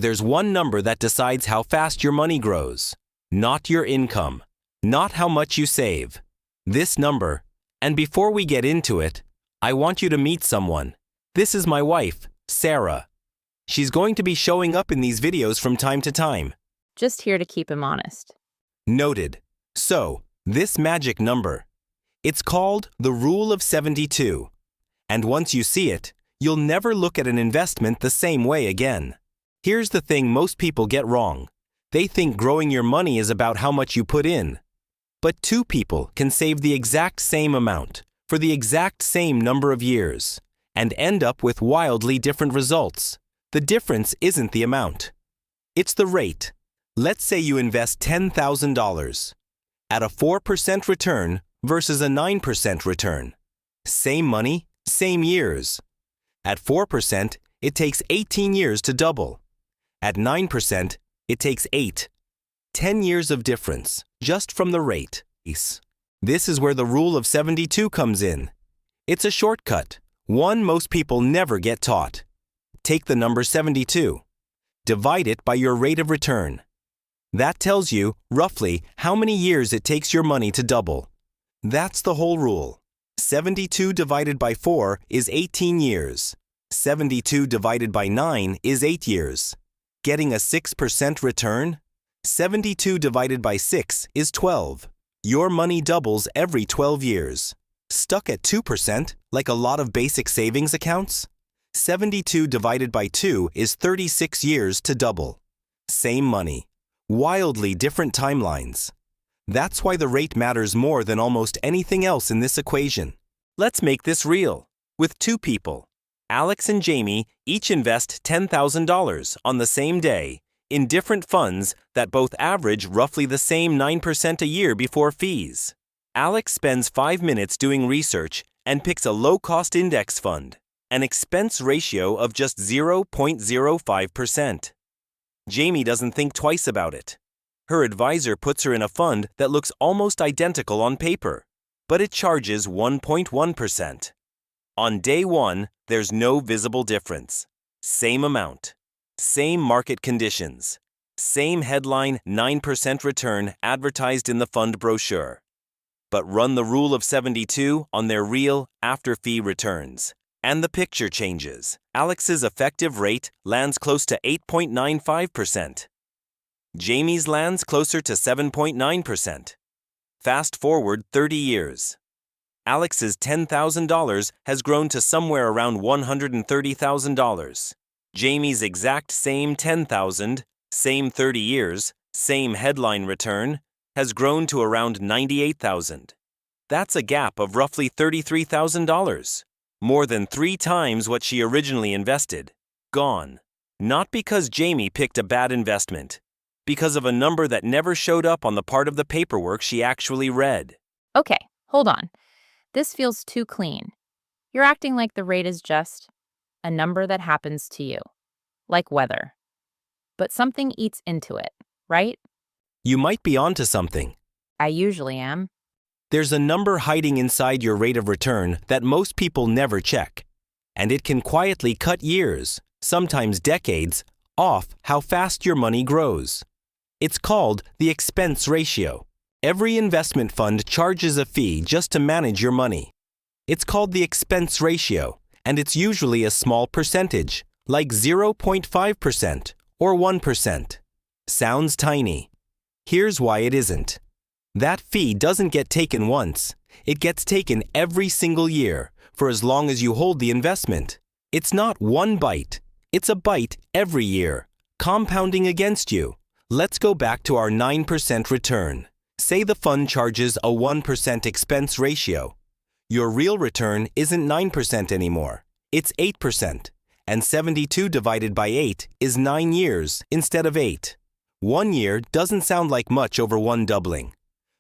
There's one number that decides how fast your money grows, not your income, not how much you save. This number, and before we get into it, I want you to meet someone. This is my wife, Sarah. She's going to be showing up in these videos from time to time. Just here to keep him honest. Noted. So, this magic number. It's called the Rule of 72. And once you see it, you'll never look at an investment the same way again. Here's the thing most people get wrong. They think growing your money is about how much you put in. But two people can save the exact same amount for the exact same number of years and end up with wildly different results. The difference isn't the amount. It's the rate. Let's say you invest $10,000 at a 4% return versus a 9% return. Same money, same years. At 4%, it takes 18 years to double. At 9%, it takes 8. 10 years of difference, just from the rate. This is where the Rule of 72 comes in. It's a shortcut, one most people never get taught. Take the number 72. Divide it by your rate of return. That tells you, roughly, how many years it takes your money to double. That's the whole rule. 72 divided by 4 is 18 years. 72 divided by 9 is 8 years. Getting a 6% return? 72 divided by 6 is 12. Your money doubles every 12 years. Stuck at 2%, like a lot of basic savings accounts? 72 divided by 2 is 36 years to double. Same money. Wildly different timelines. That's why the rate matters more than almost anything else in this equation. Let's make this real. With two people, Alex and Jamie each invest $10,000 on the same day in different funds that both average roughly the same 9% a year before fees. Alex spends 5 minutes doing research and picks a low-cost index fund, an expense ratio of just 0.05%. Jamie doesn't think twice about it. Her advisor puts her in a fund that looks almost identical on paper, but it charges 1.1%. On day one, there's no visible difference. Same amount. Same market conditions. Same headline 9% return advertised in the fund brochure. But run the Rule of 72 on their real after-fee returns. And the picture changes. Alex's effective rate lands close to 8.95%. Jamie's lands closer to 7.9%. Fast forward 30 years. Alex's $10,000 has grown to somewhere around $130,000. Jamie's exact same $10,000, same 30 years, same headline return, has grown to around $98,000. That's a gap of roughly $33,000. More than 3 times what she originally invested. Gone. Not because Jamie picked a bad investment. Because of a number that never showed up on the part of the paperwork she actually read. Okay, hold on. This feels too clean. You're acting like the rate is just a number that happens to you, like weather. But something eats into it, right? You might be onto something. I usually am. There's a number hiding inside your rate of return that most people never check. And it can quietly cut years, sometimes decades, off how fast your money grows. It's called the expense ratio. Every investment fund charges a fee just to manage your money. It's called the expense ratio, and it's usually a small percentage, like 0.5% or 1%. Sounds tiny. Here's why it isn't. That fee doesn't get taken once. It gets taken every single year, for as long as you hold the investment. It's not one bite. It's a bite every year, compounding against you. Let's go back to our 9% return. Say the fund charges a 1% expense ratio. Your real return isn't 9% anymore. It's 8%. And 72 divided by 8 is 9 years instead of 8. 1 year doesn't sound like much over one doubling.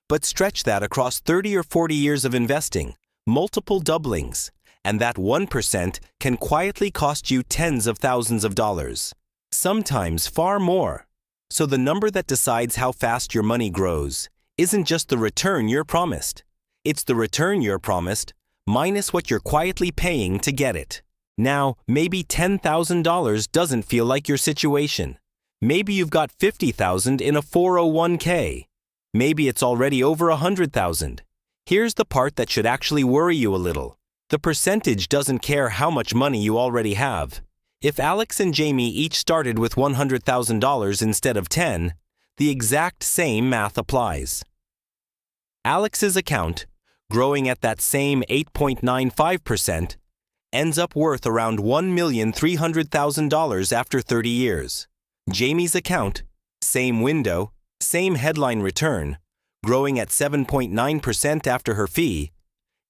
But stretch that across 30 or 40 years of investing, multiple doublings, and that 1% can quietly cost you tens of thousands of dollars. Sometimes far more. So the number that decides how fast your money grows isn't just the return you're promised. It's the return you're promised minus what you're quietly paying to get it. Now, maybe $10,000 doesn't feel like your situation. Maybe you've got 50,000 in a 401k. Maybe it's already over 100,000. Here's the part that should actually worry you a little. The percentage doesn't care how much money you already have. If Alex and Jamie each started with $100,000 instead of 10, the exact same math applies. Alex's account, growing at that same 8.95%, ends up worth around $1,300,000 after 30 years. Jamie's account, same window, same headline return, growing at 7.9% after her fee,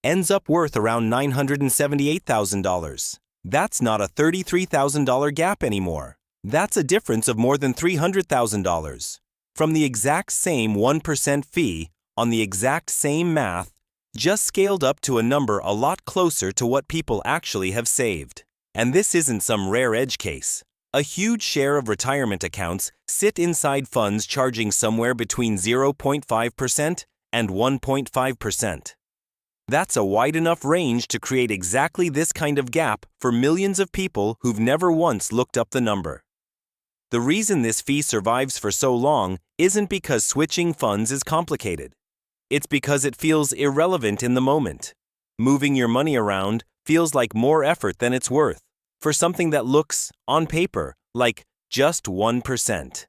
ends up worth around $978,000. That's not a $33,000 gap anymore. That's a difference of more than $300,000. From the exact same 1% fee on the exact same math, just scaled up to a number a lot closer to what people actually have saved. And this isn't some rare edge case. A huge share of retirement accounts sit inside funds charging somewhere between 0.5% and 1.5%. That's a wide enough range to create exactly this kind of gap for millions of people who've never once looked up the number. The reason this fee survives for so long isn't because switching funds is complicated. It's because it feels irrelevant in the moment. Moving your money around feels like more effort than it's worth for something that looks, on paper, like just 1%.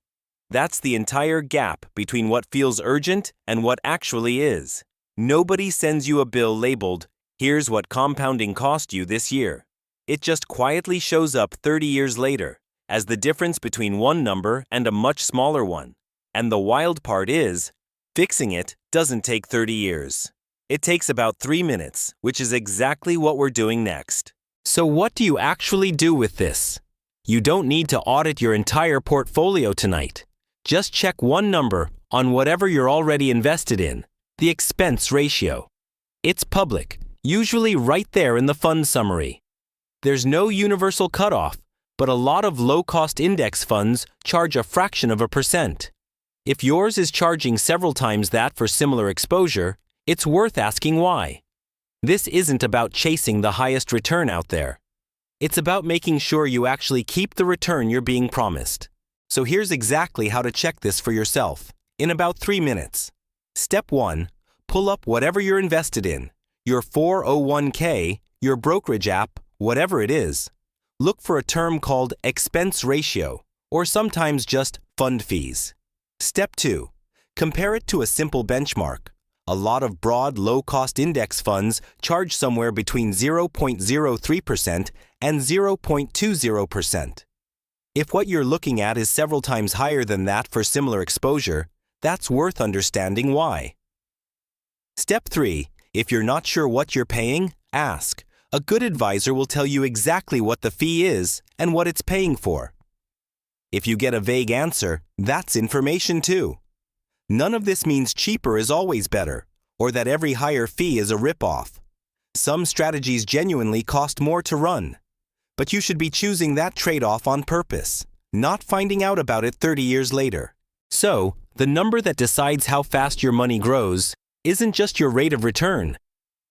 That's the entire gap between what feels urgent and what actually is. Nobody sends you a bill labeled, "Here's what compounding cost you this year." It just quietly shows up 30 years later as the difference between one number and a much smaller one. And the wild part is, fixing it doesn't take 30 years. It takes about 3 minutes, which is exactly what we're doing next. So what do you actually do with this? You don't need to audit your entire portfolio tonight. Just check one number on whatever you're already invested in. The expense ratio. It's public, usually right there in the fund summary. There's no universal cutoff, but a lot of low-cost index funds charge a fraction of a percent. If yours is charging several times that for similar exposure, it's worth asking why. This isn't about chasing the highest return out there. It's about making sure you actually keep the return you're being promised. So here's exactly how to check this for yourself in about 3 minutes. Step 1. Pull up whatever you're invested in, your 401k, your brokerage app, whatever it is. Look for a term called expense ratio, or sometimes just fund fees. Step 2. Compare it to a simple benchmark. A lot of broad, low-cost index funds charge somewhere between 0.03% and 0.20%. If what you're looking at is several times higher than that for similar exposure, that's worth understanding why. Step 3. If you're not sure what you're paying, ask. A good advisor will tell you exactly what the fee is and what it's paying for. If you get a vague answer, that's information too. None of this means cheaper is always better, or that every higher fee is a rip-off. Some strategies genuinely cost more to run. But you should be choosing that trade-off on purpose, not finding out about it 30 years later. So, the number that decides how fast your money grows isn't just your rate of return.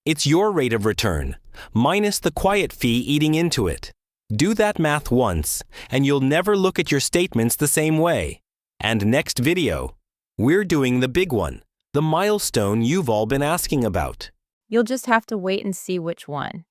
It's your rate of return, minus the quiet fee eating into it. Do that math once, and you'll never look at your statements the same way. And next video, we're doing the big one, the milestone you've all been asking about. You'll just have to wait and see which one.